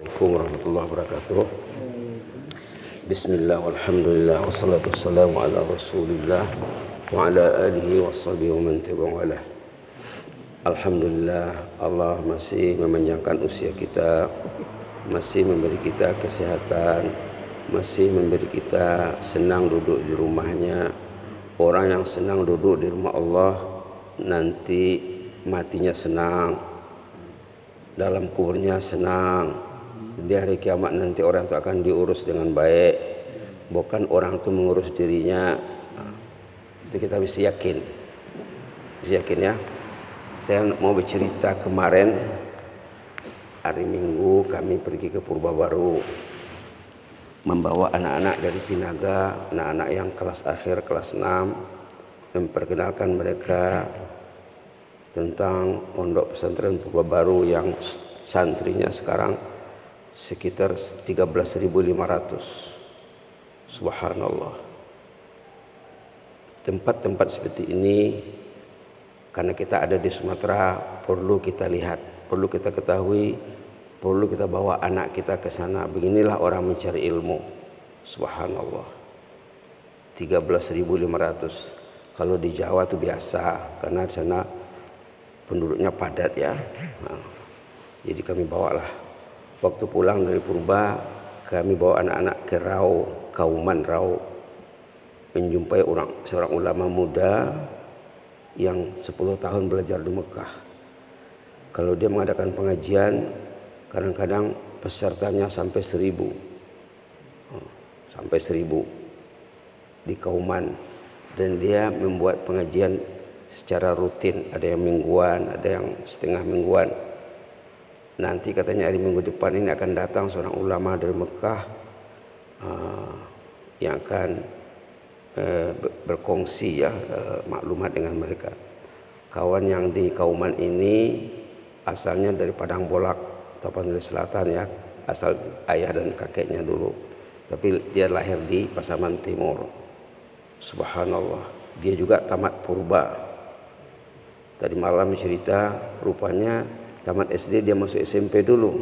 Assalamualaikum warahmatullahi wabarakatuh. Bismillah walhamdulillah wassalatu wassalamu ala rasulillah wa ala alihi wa sahbihi wa man tabi'ahu. Alhamdulillah, Allah masih memanjangkan usia kita, masih memberi kita kesehatan, masih memberi kita senang duduk di rumahnya. Orang yang senang duduk di rumah Allah nanti matinya senang, dalam kuburnya senang, di hari kiamat nanti orang itu akan diurus dengan baik, bukan orang itu mengurus dirinya. Itu kita mesti yakin ya. Saya mau bercerita, kemarin hari Minggu kami pergi ke Purbabaru membawa anak-anak dari Pinaga, anak-anak yang kelas akhir, kelas 6, memperkenalkan mereka tentang pondok pesantren Purbabaru yang santrinya sekarang sekitar 13.500. Subhanallah. Tempat-tempat seperti ini, karena kita ada di Sumatera, perlu kita lihat, perlu kita ketahui, perlu kita bawa anak kita ke sana. Beginilah orang mencari ilmu. Subhanallah. 13.500. Kalau di Jawa itu biasa, karena di sana penduduknya padat ya. Jadi kami bawalah. Waktu pulang dari Purba, kami bawa anak-anak ke Rau, Kauman Rau, menjumpai seorang ulama muda yang 10 tahun belajar di Mekah. Kalau dia mengadakan pengajian, kadang-kadang pesertanya sampai 1.000 di Kauman, dan dia membuat pengajian secara rutin, ada yang mingguan, ada yang setengah mingguan. Nanti katanya hari Minggu depan ini akan datang seorang ulama dari Mekah yang akan berkongsi ya maklumat dengan mereka. Kawan yang di Kauman ini asalnya dari Padang Bolak, Tapanuli Selatan ya, asal ayah dan kakeknya dulu. Tapi dia lahir di Pasaman Timur. Subhanallah. Dia juga tamat Purba. Tadi malam cerita, rupanya tamat SD dia masuk SMP dulu.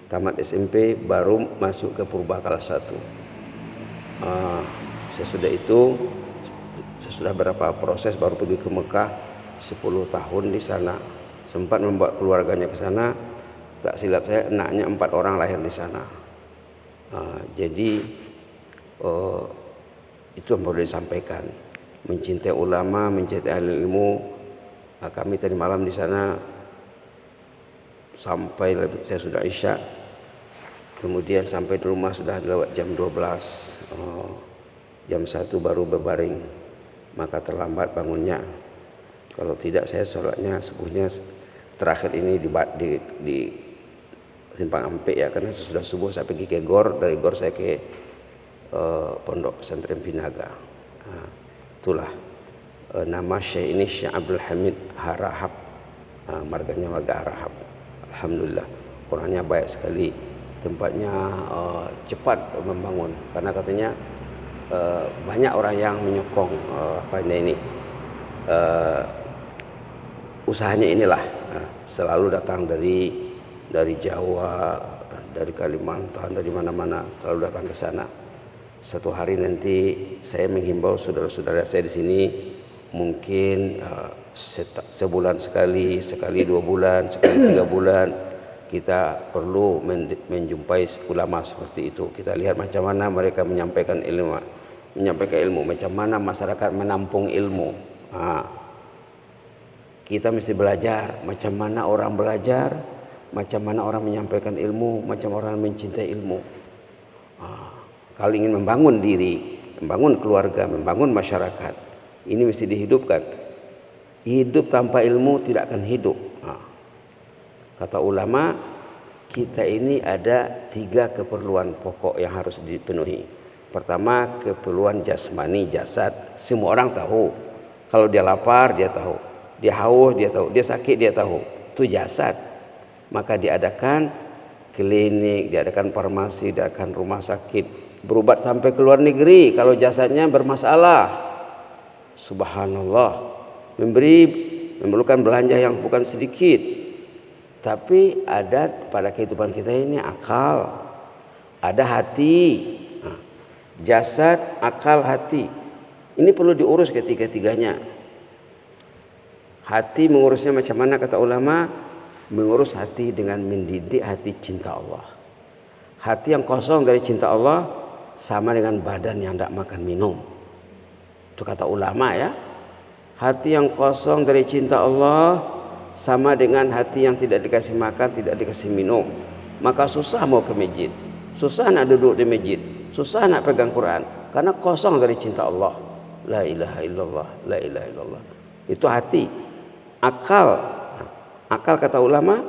Tamat SMP baru masuk ke Purba kelas 1. Sesudah itu, sesudah berapa proses baru pergi ke Mekah, 10 tahun di sana. Sempat membawa keluarganya ke sana. Tak silap saya, anaknya 4 orang lahir di sana. Jadi itu yang perlu disampaikan. Mencintai ulama, mencintai ahli ilmu. Kami tadi malam di sana sampai saya sudah isya. Kemudian sampai di rumah sudah lewat jam 12. Jam 1 baru berbaring. Maka terlambat bangunnya. Kalau tidak saya sholatnya subuhnya terakhir ini di Simpang Ampek ya, karena sesudah subuh saya pergi ke Gor, dari Gor saya ke Pondok Pesantren Pinaga. Itulah nama Syekh ini, Syekh Abdul Hamid Harahap, marganya marga Harahap. Alhamdulillah, orangnya baik sekali, tempatnya cepat membangun, karena katanya banyak orang yang menyokong usahanya inilah. Selalu datang dari Jawa, dari Kalimantan, dari mana-mana selalu datang ke sana. Satu hari nanti saya menghimbau saudara-saudara saya di sini, mungkin sebulan sekali 2 bulan, sekali 3 bulan kita perlu menjumpai ulama seperti itu. Kita lihat macam mana mereka menyampaikan ilmu, macam mana masyarakat menampung ilmu. Kita mesti belajar macam mana orang belajar, macam mana orang menyampaikan ilmu, macam orang mencintai ilmu. Kalau ingin membangun diri, membangun keluarga, membangun masyarakat, ini mesti dihidupkan. Hidup tanpa ilmu tidak akan hidup. Kata ulama, kita ini ada 3 keperluan pokok yang harus dipenuhi. Pertama, keperluan jasmani, jasad. Semua orang tahu. Kalau dia lapar, dia tahu. Dia haus, dia tahu. Dia sakit, dia tahu. Itu jasad. Maka diadakan klinik, diadakan farmasi, diadakan rumah sakit. Berobat sampai ke luar negeri kalau jasadnya bermasalah. Subhanallah. Memerlukan belanja yang bukan sedikit. Tapi ada pada kehidupan kita ini akal, ada hati. Nah, jasad, akal, hati. Ini perlu diurus ketiga-tiganya. Hati mengurusnya macam mana kata ulama? Mengurus hati dengan mendidik hati cinta Allah. Hati yang kosong dari cinta Allah sama dengan badan yang tidak makan minum. Itu kata ulama ya. Hati yang kosong dari cinta Allah sama dengan hati yang tidak dikasih makan, tidak dikasih minum. Maka susah mau ke masjid, susah nak duduk di masjid, susah nak pegang Quran, karena kosong dari cinta Allah. La ilaha illallah, la ilaha illallah. Itu hati. Akal, akal kata ulama,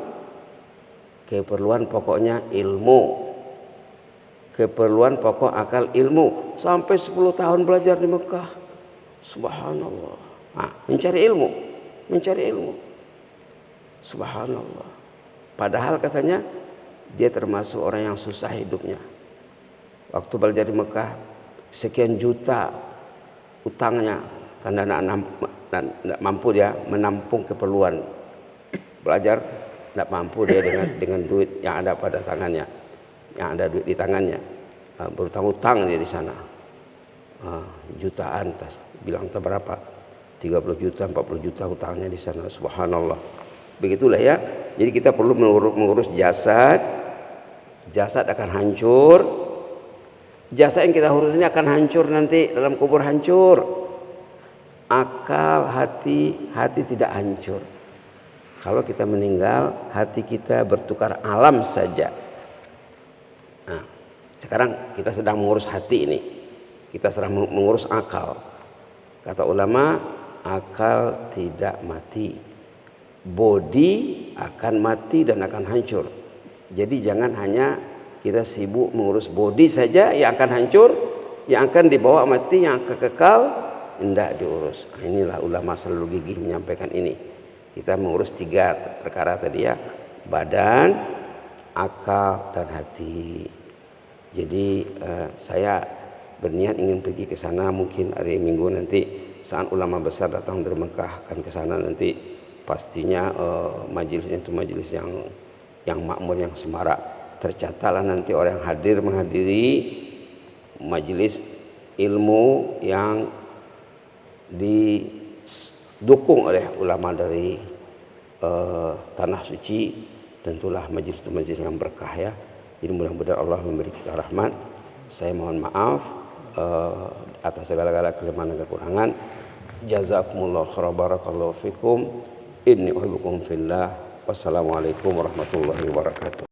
keperluan pokoknya ilmu. Keperluan pokok akal ilmu. Sampai 10 tahun belajar di Mekah. Subhanallah. Nah, mencari ilmu, mencari ilmu. Subhanallah. Padahal katanya dia termasuk orang yang susah hidupnya. Waktu belajar di Mekah, sekian juta utangnya karena tidak mampu dia menampung keperluan belajar, tidak mampu dia dengan duit yang ada pada tangannya, yang ada duit di tangannya, berutang-utang dia di sana, jutaan, bilang berapa, 30 juta, 40 juta utangnya di sana. Subhanallah. Begitulah ya. Jadi kita perlu mengurus jasad. Jasad akan hancur. Jasad yang kita urus ini akan hancur nanti dalam kubur, hancur. Akal, hati tidak hancur. Kalau kita meninggal, hati kita bertukar alam saja. Nah, sekarang kita sedang mengurus hati ini. Kita sedang mengurus akal. Kata ulama, akal tidak mati. Body akan mati dan akan hancur. Jadi jangan hanya kita sibuk mengurus body saja yang akan hancur, yang akan dibawa mati, yang akan kekal, tidak diurus. Inilah ulama selalu gigih menyampaikan ini. Kita mengurus 3 perkara tadi ya, badan, akal, dan hati. Jadi saya berniat ingin pergi ke sana mungkin hari Minggu nanti saat ulama besar datang dari Mekah akan ke sana nanti. Pastinya majelisnya itu majelis yang makmur, yang semarak. Tercatatlah nanti orang yang hadir menghadiri majelis ilmu yang didukung oleh ulama dari tanah suci. Tentulah majelis yang berkah ya. Jadi mudah-mudahan Allah memberi kita rahmat. Saya mohon maaf atas segala-gala kelemahan dan kekurangan. Jazakumullah khairan, barakallahu fikum. Inni uhibbukum fillah. Wassalamualaikum warahmatullahi wabarakatuh.